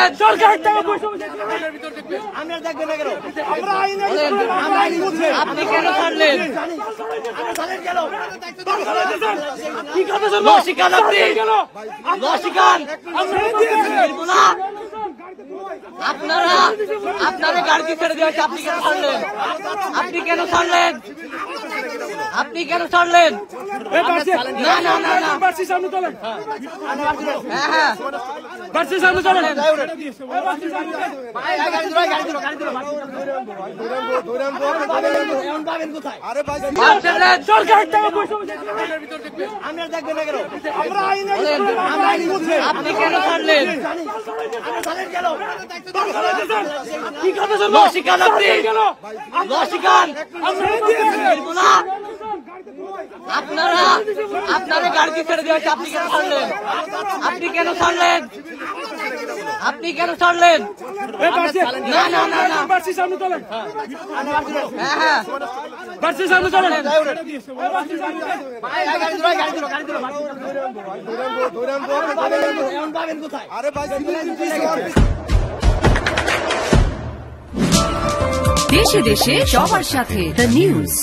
পারছিলেন সরকার টাকা পয়সা আমরা দেখবেন না কেন? আমরা আইনে আপনি কেন ছাড়লেন? কি কথা শুনবো? লসিকান আপনি লসিকান আপনারা আপনারা গাড়ি ছেড়ে দেওয়া হয়েছে, আপনি কেন ছাড়লেন? আপনি কেন ছাড়লেন? আপনি কেন ছাড়লেন? না না না না বাড়ছি সামনে চলেন, হ্যাঁ হ্যাঁ বাড়ছি সামনে চলেন। পারছিলেন সরকার টাকা পয়সা আমরা দেখবেন না কেন? আমরা আইনে আপনি কেন ছাড়লেন? কি কথা শুনবো? লসিকান আপনি লসিকান আপনারা আপনারা গাড়ি ছেড়ে দেওয়া হয়েছে, আপনি কেন ছাড়লেন? আপনি কেন ছাড়লেন? আপনি কেন ছাড়লেন? না না না না বাড়ছি সামনে চলেন, হ্যাঁ হ্যাঁ বাড়ছি সামনে চলেন। দেশে দেশে সবার সাথে দ্য নিউজ।